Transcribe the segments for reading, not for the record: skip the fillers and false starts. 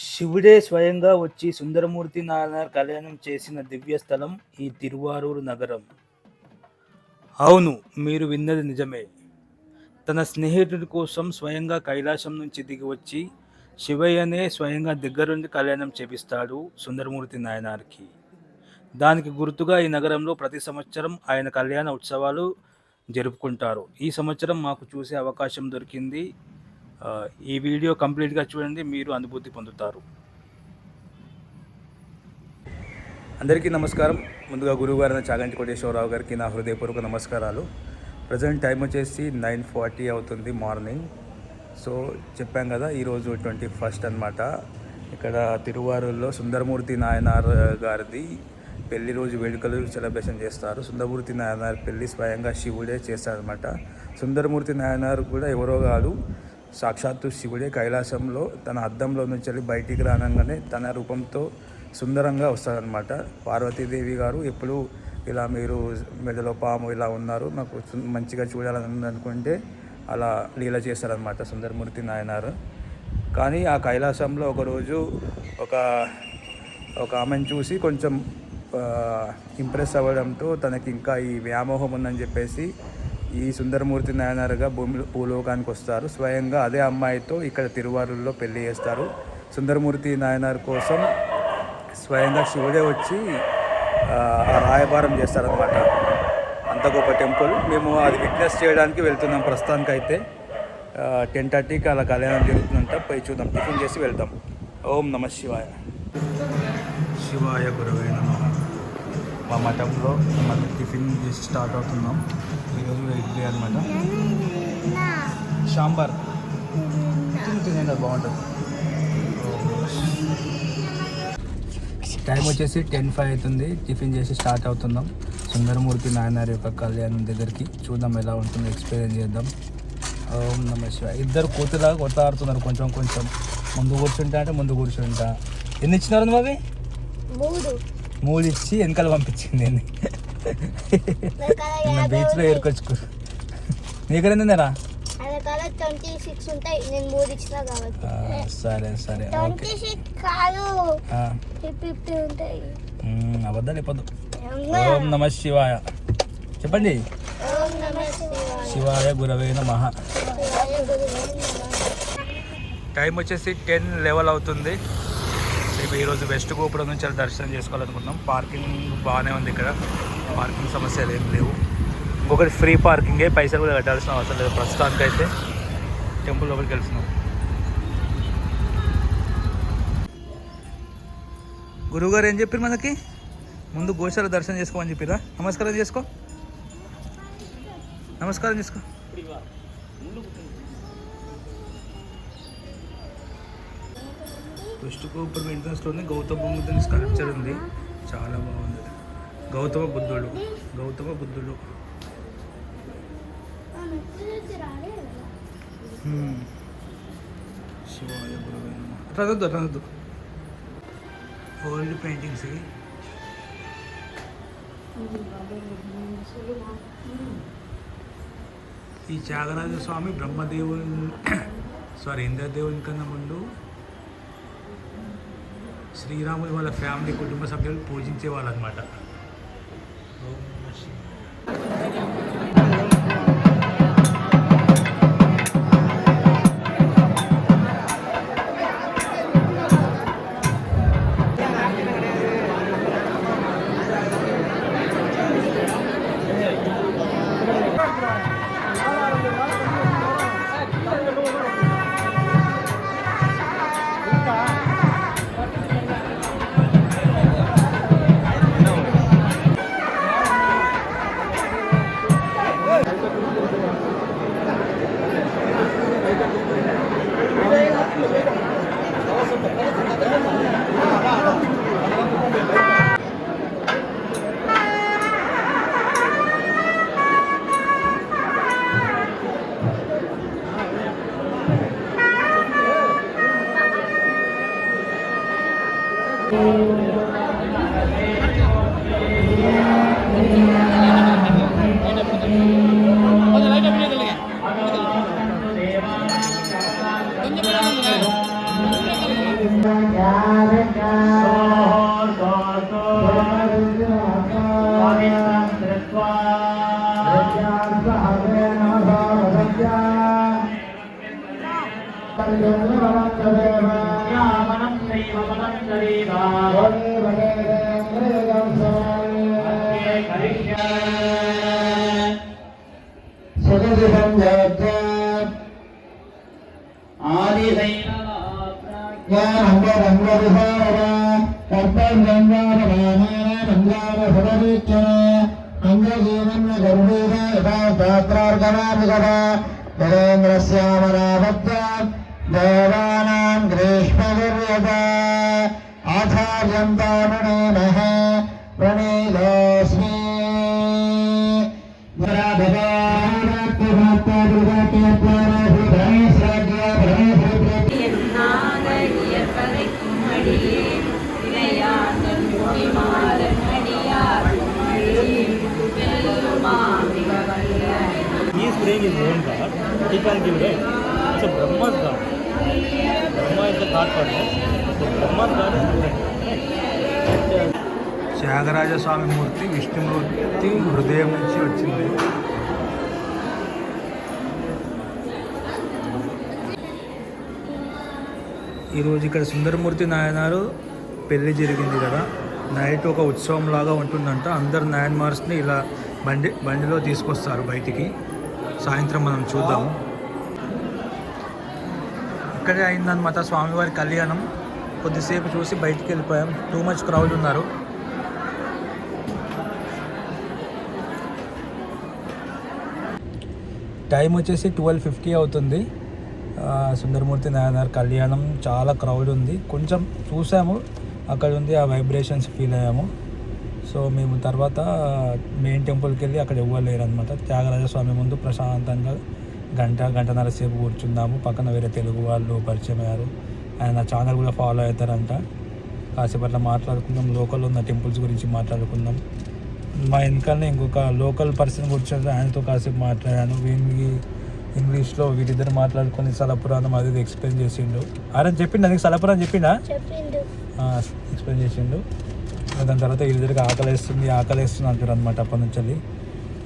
శివుడే స్వయంగా వచ్చి సుందరమూర్తి నాయనార్ కళ్యాణం చేసిన దివ్యస్థలం ఈ తిరువారూరు నగరం. అవును, మీరు విన్నది నిజమే. తన స్నేహితుడి కోసం స్వయంగా కైలాసం నుంచి దిగి వచ్చి శివయ్యనే స్వయంగా దగ్గరుండి కళ్యాణం చేపిస్తాడు సుందరమూర్తి నాయనార్కి. దానికి గుర్తుగా ఈ నగరంలో ప్రతి సంవత్సరం ఆయన కళ్యాణ ఉత్సవాలు జరుపుకుంటారు. ఈ సంవత్సరం మాకు చూసే అవకాశం దొరికింది. ఈ వీడియో కంప్లీట్గా చూడండి, మీరు అనుభూతి పొందుతారు. అందరికీ నమస్కారం. ముందుగా గురువుగారైన చాగంటి కోటేశ్వరరావు గారికి నా హృదయపూర్వక నమస్కారాలు. ప్రజెంట్ టైం వచ్చేసి 9:40 అవుతుంది మార్నింగ్. సో చెప్పాం కదా, ఈరోజు 21st అనమాట. ఇక్కడ తిరువారూరులో సుందరమూర్తి నాయనార్ గారిది పెళ్లి రోజు వేడుకలు సెలబ్రేషన్ చేస్తారు. సుందరమూర్తి నాయనార్ పెళ్లి స్వయంగా శివుడే చేస్తారనమాట. సుందరమూర్తి నాయనార్ కూడా ఎవరో కాదు, సాక్షాత్తు శివుడే కైలాసంలో తన అద్దంలో నుంచి వెళ్ళి బయటికి రానంగానే తన రూపంతో సుందరంగా వస్తారనమాట. పార్వతీదేవి గారు ఎప్పుడు ఇలా మీరు మెడలో పాము ఇలా ఉన్నారు, నాకు మంచిగా చూడాలని అనుకుంటే అలా లీల చేస్తారనమాట సుందరమూర్తి నాయనారు. కానీ ఆ కైలాసంలో ఒకరోజు ఒక ఆమెను చూసి కొంచెం ఇంప్రెస్ అవ్వడంతో తనకి ఇంకా ఈ వ్యామోహం ఉందని చెప్పేసి ఈ సుందరమూర్తి నాయనారుగా భూలోకానికి వస్తారు. స్వయంగా అదే అమ్మాయితో ఇక్కడ తిరువారూరులో పెళ్లి చేస్తారు. సుందరమూర్తి నాయనార్ కోసం స్వయంగా శివుడే వచ్చి రాయబారం చేస్తారనమాట. అంత గొప్ప టెంపుల్. మేము అది విట్నెస్ చేయడానికి వెళ్తున్నాం. ప్రస్తుతానికైతే 10:30కి అలా కళ్యాణం జరుగుతుందంట. పోయి చూద్దాం, టిఫిన్ చేసి వెళ్తాం. ఓం నమ శివాయ. శివాయ గురవే నమః. మా మఠంలో మళ్ళీ టిఫిన్ చేసి స్టార్ట్ అవుతున్నాం. ఈరోజు ఇడ్లీ అనమాట, సాంబార్ తినండి, బాగుంటుంది. టైం వచ్చేసి 10:05 అవుతుంది. టిఫిన్ చేసి స్టార్ట్ అవుతున్నాం సుందరమూర్తి నాయనార్ యొక్క కళ్యాణం దగ్గరికి. చూద్దాం ఎలా ఉంటుందో, ఎక్స్పీరియన్స్ చేద్దాం. ఓం నమ శివాయ. ఇద్దరు కూతురులాగా కొట్లాడుతున్నారు. కొంచెం ముందు కూర్చుంటా అంటే ముందు కూర్చుంటా. ఎన్ని ఇచ్చినారు మావి? 3 ఇచ్చి వెనకాల పంపించింది. నిన్న బీచ్లో ఏరుకొచ్చుకో. నీకనే తిన్నారా? సరే అబద్ధాలు చెప్పొద్దు. ఓం నమ శివాయ చెప్పండి. శివాయ గురవే నమః. టైం వచ్చేసి 10:11 అవుతుంది. ఈరోజు వెస్ట్ గోపురం నుంచి అలా దర్శనం చేసుకోవాలనుకుంటున్నాం. పార్కింగ్ బాగానే ఉంది ఇక్కడ, పార్కింగ్ సమస్యలు ఏం లేవు. ఇంకొకటి ఫ్రీ పార్కింగే, పైసలు కూడా కట్టాల్సిన అవసరం లేదు. ప్రస్తుతానికైతే టెంపుల్ లోపలికి వెళ్తున్నాం. గురువుగారు ఏం చెప్పారు మనకి? ముందు గోశాల దర్శనం చేసుకోమని చెప్పిరా. నమస్కారం చేసుకో. వెస్ట్ గోపురం ఎంట్రన్స్లోనే గౌతమ బుద్ధుని స్కల్ప్చర్ ఉంది, చాలా బాగుంది. గౌతమ బుద్ధుడు శివాయ గురవే నమః. రనద్దు ఓల్డ్ పెయింటింగ్స్ ఇవి. ఈ త్యాగరాజ స్వామి ఇంద్రదేవుని కన్నా ముందు శ్రీరాముని వాళ్ళ ఫ్యామిలీ కుటుంబ సభ్యులు పూజించే వాళ్ళు అనమాట. దేవానాం గ్రీష్మగుర్యత ఆచార్యం తామునేమః ప్రణీతోస్మి He is playing his own card. He can give it. It's a Brahma's card. Brahma is the card for him. So Brahma's card is different. Tyagaraja స్వామి మూర్తి విష్ణుమూర్తి హృదయం నుంచి వచ్చింది. ఈరోజు ఇక్కడ సుందరమూర్తి నాయనారు పెళ్ళి జరిగింది కదా, నైట్ ఒక ఉత్సవం లాగా ఉంటుందంట. అందరు నాయన్మార్స్ని ఇలా బండిలో తీసుకొస్తారు బయటికి. సాయంత్రం మనం చూద్దాము. ఇక్కడే అయిందన్నమాట స్వామివారి కళ్యాణం. కొద్దిసేపు చూసి బయటికి వెళ్ళిపోయాం. టూ మచ్ క్రౌడ్ ఉన్నారు. టైం వచ్చేసి 12:50 అవుతుంది. సుందరమూర్తి నాయనార్ కళ్యాణం చాలా క్రౌడ్ ఉంది. కొంచెం చూసాము, అక్కడ ఉంది, ఆ వైబ్రేషన్స్ ఫీల్ అయ్యాము. సో మేము తర్వాత మెయిన్ టెంపుల్కి వెళ్ళి అక్కడ ఇవ్వలేరు అనమాట. త్యాగరాజ స్వామి ముందు ప్రశాంతంగా గంటన్నర సేపు కూర్చుందాము. పక్కన వేరే తెలుగు వాళ్ళు పరిచయం అయ్యారు. ఆయన ఛానల్ కూడా ఫాలో అవుతారంట. కాసేపు అట్లా మాట్లాడుకుందాం. లోకల్ ఉన్న టెంపుల్స్ గురించి మాట్లాడుకుందాం. మా వెనకాలనే ఇంకొక లోకల్ పర్సన్ కూర్చొని ఆయనతో కాసేపు మాట్లాడాను. వీళ్ళకి ఇంగ్లీష్లో వీరిద్దరు మాట్లాడుకొని సలపురాణం అది ఎక్స్ప్లెయిన్ చేసిండు. ఆయన చెప్పిండు, అందుకు సలపురాణం చెప్పిండా, ఎక్స్ప్లెయిన్ చేసిండు. దాని తర్వాత వీరిద్దరికి ఆకలేస్తుంది అంటారు అనమాట అప్పటి నుంచి.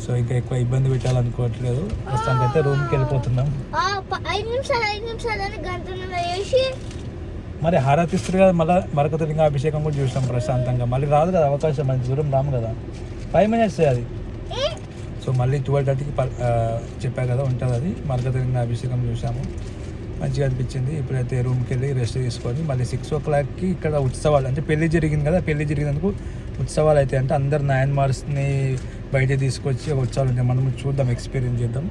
సో ఇంకా ఎక్కువ ఇబ్బంది పెట్టాలనుకోవట్లేదు. ప్రస్తుతానికి అయితే రూమ్కి వెళ్ళిపోతున్నాం. మరి హారతి ఇస్తారు కదా, మళ్ళీ మరకతలింగ అభిషేకం కూడా చూసాం ప్రశాంతంగా. మళ్ళీ రాదు కదా అవకాశం, మంచి దూరం రాము కదా, 5 minutes అది. సో మళ్ళీ 12:30కి చెప్పా కదా ఉంటుంది అది. మరకతలింగ అభిషేకం చూసాము, మంచిగా అనిపించింది. ఇప్పుడైతే రూమ్కి వెళ్ళి రెస్ట్ తీసుకొని మళ్ళీ 6 o'clockకి ఇక్కడ ఉత్సవాలు, అంటే పెళ్లి జరిగింది కదా, పెళ్లి జరిగినందుకు ఉత్సవాలు అయితే అంటే అందరు నాయన్మార్స్ని బయట తీసుకొచ్చి ఒక ఉత్సవాలు ఉంటాయి. మనం చూద్దాం, ఎక్స్పీరియన్స్ చేద్దాం.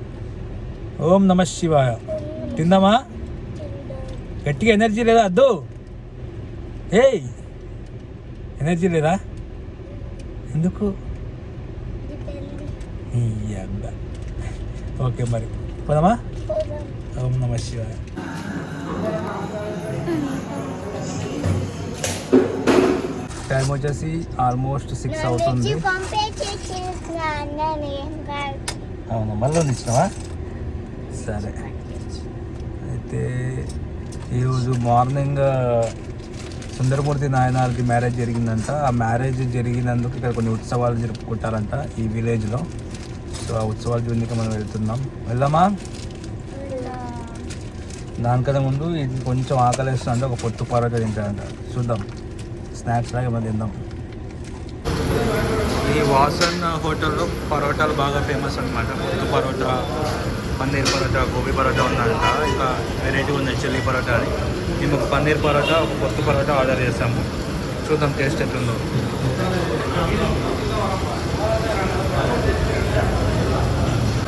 ఓం నమ శివాయ. తిందామా? గట్టిగా ఎనర్జీ లేదా అద్దు? ఏయ్ ఎనర్జీ లేదా? ఎందుకు? ఓకే మరి పోదామా? ఓం నమ శివాయ. టైం వచ్చేసి ఆల్మోస్ట్ 6 అవుతుంది. అవునా, మళ్ళీ ఇచ్చినావా? సరే, అయితే ఈరోజు మార్నింగ్ సుందరమూర్తి నాయనార్కి మ్యారేజ్ జరిగిందంట. ఆ మ్యారేజ్ జరిగినందుకు ఇక్కడ కొన్ని ఉత్సవాలు జరుపుకుంటారంట ఈ విలేజ్లో. సో ఆ ఉత్సవాలు చూడడానికి మనం వెళ్తున్నాం. వెళ్దామా? దానికన్నా ముందు ఇది కొంచెం ఆకలిస్తుందంటే ఒక పొత్తు పరోటా తింటారంట. చూద్దాం, స్నాక్స్ లాగా మనం తిందాం. ఈ వాసన్ హోటల్లో పరోటాలు బాగా ఫేమస్ అనమాట. పొత్తు పరోటా, పన్నీర్ పరోటా, గోబీ పరోటా ఉందంట. ఇంకా వెరైటీ ఉంది చిల్లీ పరోటా అని. మేము ఒక పన్నీర్ పరోటా, ఒక పొత్తు పరోటా ఆర్డర్ చేసాము. చూద్దాం టేస్ట్ ఎట్లుందో.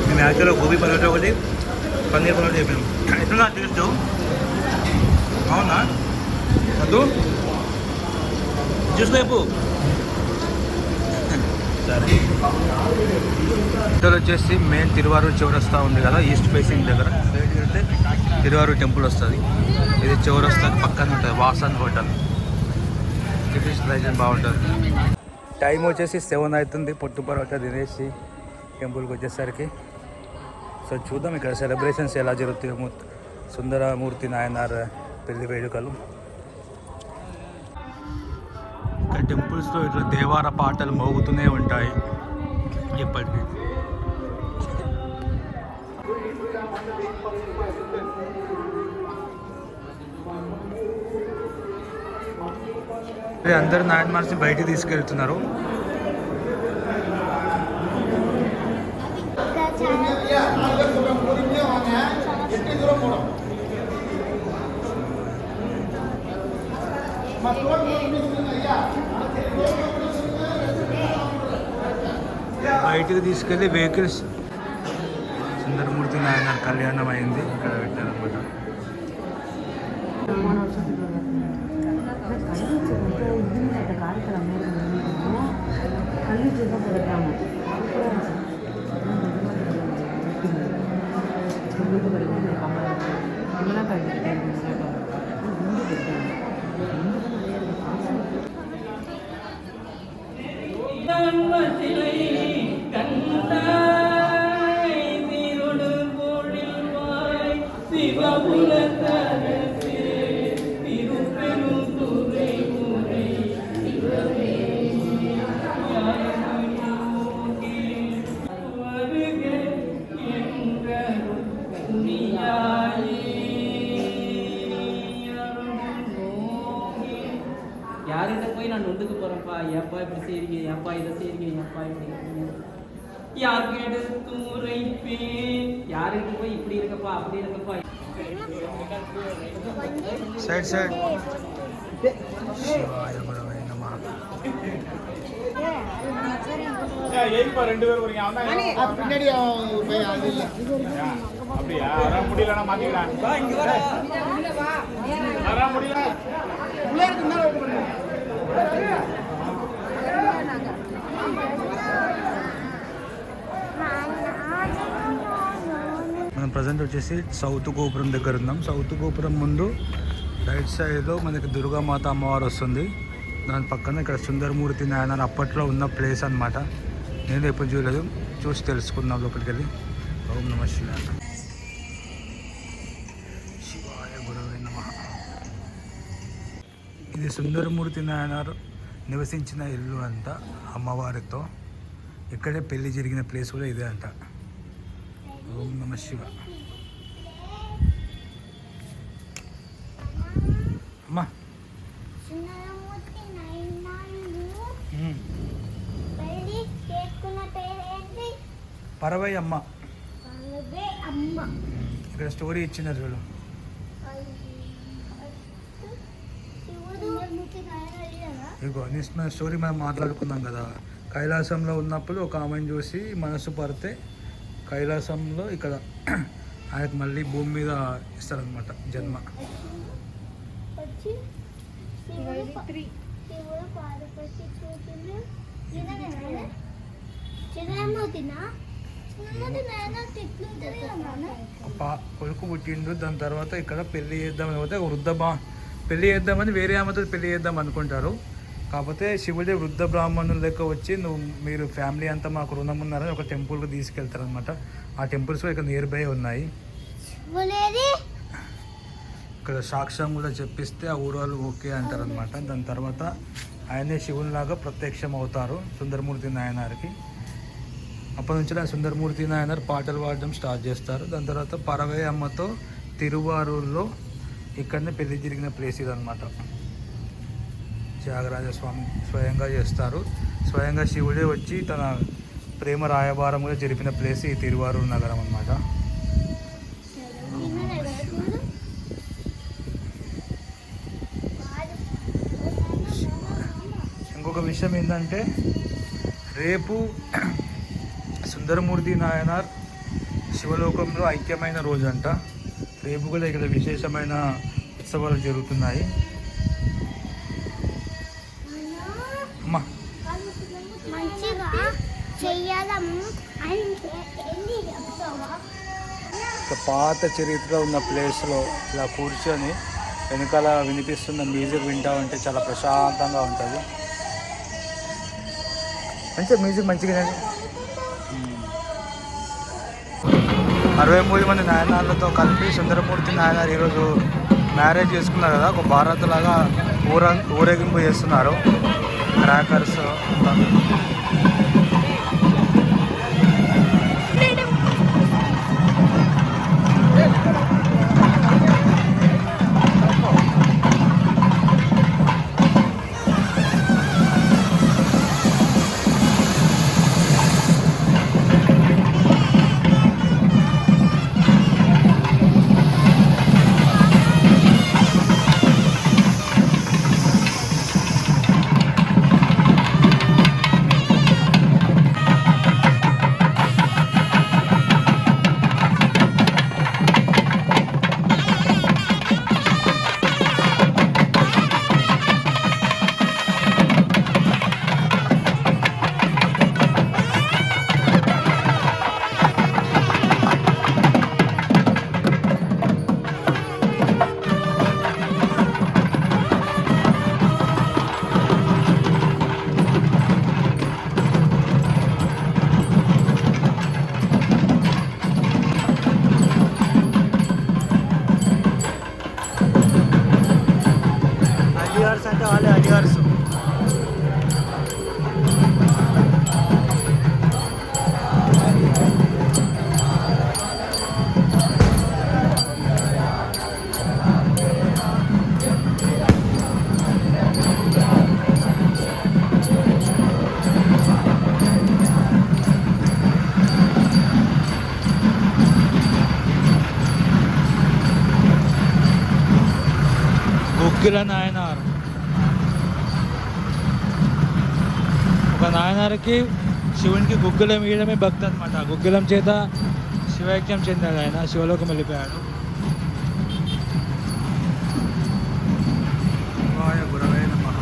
మేము యాక్చువల్గా గోబీ పరోటా ఒకటి, పన్నీర్ పరోటా చెప్పాము. ఎట్లున్నా టేస్ట్? అవునా? వద్దు జ్యూస్ వైపు. సరే, ఇక్కడ వచ్చేసి మెయిన్ తిరువారూర్ చౌరస్తా ఉంది కదా, ఈస్ట్ ఫేసింగ్ దగ్గర. బయటికి వెళ్తే తిరువారూర్ టెంపుల్ వస్తుంది. ఇది చౌరస్తాకి పక్కన ఉంటుంది వాసన్ హోటల్. టిఫిన్ ప్రైజెస్ బాగుంటుంది. టైం వచ్చేసి 7 అవుతుంది. పొట్టు పరోటా తినేసి టెంపుల్కి వచ్చేసరికి. సో చూద్దాం ఇక్కడ సెలబ్రేషన్స్ ఎలా జరుగుతాయి. సుందరమూర్తి నాయనార్ పెళ్లి వేడుకలు. ఇక్కడ టెంపుల్స్లో ఇట్లా దేవార పాటలు మోగుతూనే ఉంటాయి ఇప్పటికీ. అందరు నాయన్మార్స్ని బయటికి తీసుకెళ్తున్నారు. బయటికి తీసుకెళ్ళి వెహికల్స్ సుందరమూర్తి నాయన కళ్యాణం అయింది, ఇక్కడ పెట్టారనమాట. யார்கிட்ட போய் நான் நொண்டுக்கு போறேன்ப்பா, ஏப்பா இப்படி செய்றீங்க, ஏப்பா இதை செய்றீங்க, ஏப்பா இப்படி யார்கிட்டூரைப்பேன், யார்கிட்ட போய் இப்படி இருக்கப்பா அப்படி இருக்கப்பா. సైడ్ సైడ్ శివాయ గురవే నమః. మనం ప్రజెంట్ వచ్చేసి సౌత్ గోపురం దగ్గర ఉన్నాం. సౌత్ గోపురం ముందు రైట్ సైడ్లో మనకి దుర్గామాత అమ్మవారు వస్తుంది. దాని పక్కన ఇక్కడ సుందరమూర్తి నాయనార్ అప్పట్లో ఉన్న ప్లేస్ అన్నమాట. నేను ఎప్పుడు చూడలేదు, చూసి తెలుసుకుందాం లోపలికి వెళ్ళి. ఓం నమ శివాయ. శివాయ గురవే నమః. ఇది సుందరమూర్తి నాయనార్ నివసించిన ఇల్లు అంట అమ్మవారితో. ఇక్కడే పెళ్లి జరిగిన ప్లేస్ కూడా ఇదే అంట. ఓం నమ శివ. అమ్మా పరవై అమ్మ ఇక్కడ స్టోరీ ఇచ్చినారు చూడు. ఇగో నిన్న స్టోరీ మనం మాట్లాడుకున్నాం కదా. కైలాసంలో ఉన్నప్పుడు ఒక ఆమెను చూసి మనసు పడితే కైలాసంలో ఇక్కడ ఆయనకు మళ్ళీ భూమి మీద ఇస్తారనమాట జన్మ. కొడుకు పుట్టిండు. దాని తర్వాత ఇక్కడ పెళ్లి చేద్దామని పోతే పెళ్లి చేద్దామని వేరే ఆమెతో పెళ్లి చేద్దాం అనుకుంటారు. కాకపోతే శివుడే వృద్ధ బ్రాహ్మణుల లెక్క వచ్చి మీరు ఫ్యామిలీ అంతా మాకు రుణం ఉన్నారని ఒక టెంపుల్కి తీసుకెళ్తారనమాట. ఆ టెంపుల్స్ ఇక్కడ నియర్ బై ఉన్నాయి. ఇక్కడ సాక్ష్యం కూడా చెప్పిస్తే ఆ ఊరు ఓకే అంటారనమాట. దాని తర్వాత ఆయనే శివునిలాగా ప్రత్యక్షం అవుతారు సుందరమూర్తి నాయనార్కి. అప్పటి నుంచి సుందరమూర్తి నాయనార్ పాటలు పాడడం స్టార్ట్ చేస్తారు. దాని తర్వాత పరవై అమ్మతో తిరువారూరులో ఇక్కడనే పెళ్లి జరిగిన ప్లేస్ ఇదనమాట. త్యాగరాజ స్వామి స్వయంగా చేస్తారు. స్వయంగా శివుడే వచ్చి తన ప్రేమ రాయబారం కూడా జరిపిన ప్లేస్ ఈ తిరువారూరు నగరం అన్నమాట. ఇంకొక విషయం ఏంటంటే రేపు సుందరమూర్తి నాయనార్ శివలోకంలో ఐక్యమైన రోజు అంట. రేపు కూడా ఇక్కడ విశేషమైన ఉత్సవాలు జరుగుతున్నాయి. అమ్మా పాత చరిత్ర ఉన్న ప్లేస్లో ఇలా కూర్చొని వెనకాల వినిపిస్తున్న మ్యూజిక్ వింటా ఉంటే చాలా ప్రశాంతంగా ఉంటుంది. మంచిగా మ్యూజిక్ మంచిగా 63 మంది నాయనార్లతో కలిపి సుందరమూర్తి నాయనార్ ఈరోజు మ్యారేజ్ చేసుకున్నారు కదా, ఒక భారత్ లాగా ఊరేగింపు చేస్తున్నారు. క్రాకర్స్ అలియార్స్ అంటే వాళ్ళే అలియార్స్. గుగ్గిల నాయనార్. ఒక నాయనారికి శివునికి గుగ్గిలం వేయడమే భక్తి అనమాట. గుగ్గిలం చేత శివైక్యం చెందాడు ఆయన, శివలోకం వెళ్ళిపోయాడు. గురవే నమః.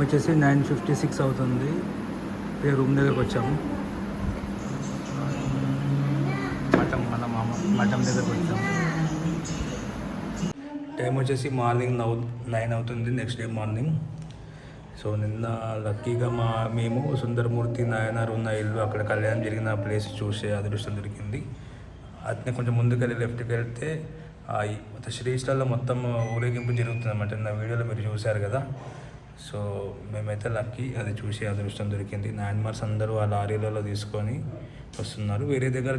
వచ్చేసి 9:56 అవుతుంది. ఇక రూమ్ దగ్గరకు వచ్చాము. మఠం దగ్గరకు వచ్చాము. టైం వచ్చేసి మార్నింగ్ 9 అవుతుంది, నెక్స్ట్ డే మార్నింగ్. సో నిన్న లక్కీగా మేము సుందరమూర్తి నాయనారు ఉన్న ఇల్లు, అక్కడ కళ్యాణం జరిగిన ప్లేస్ చూసే అదృష్టం దొరికింది. అట్నే కొంచెం ముందుకెళ్ళి లెఫ్ట్కి వెళ్తే శ్రీశైలంలో మొత్తం ఊరేగింపు జరుగుతుంది అన్నమాట. నా వీడియోలో మీరు చూశారు కదా. సో మేమైతే లక్కీ అది చూసి అదృష్టం దొరికింది. నాయన్మార్స్ అందరూ ఆ లారీలలో తీసుకొని వస్తున్నారు. వేరే దగ్గర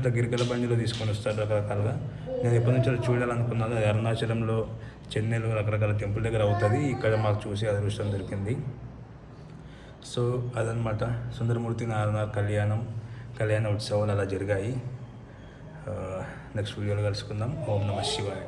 బండిలో తీసుకొని వస్తారు రకరకాలుగా. నేను ఎప్పటి నుంచో చూడాలనుకున్నాను. అది అరుణాచలంలో, చెన్నైలో రకరకాల టెంపుల్ దగ్గర అవుతుంది. ఇక్కడ మాకు చూసి అదృష్టం దొరికింది. సో అదనమాట సుందరమూర్తి నాయనార్ కళ్యాణ ఉత్సవాలు అలా జరిగాయి. నెక్స్ట్ వీడియోలో కలుసుకుందాం. ఓం నమః శివాయ.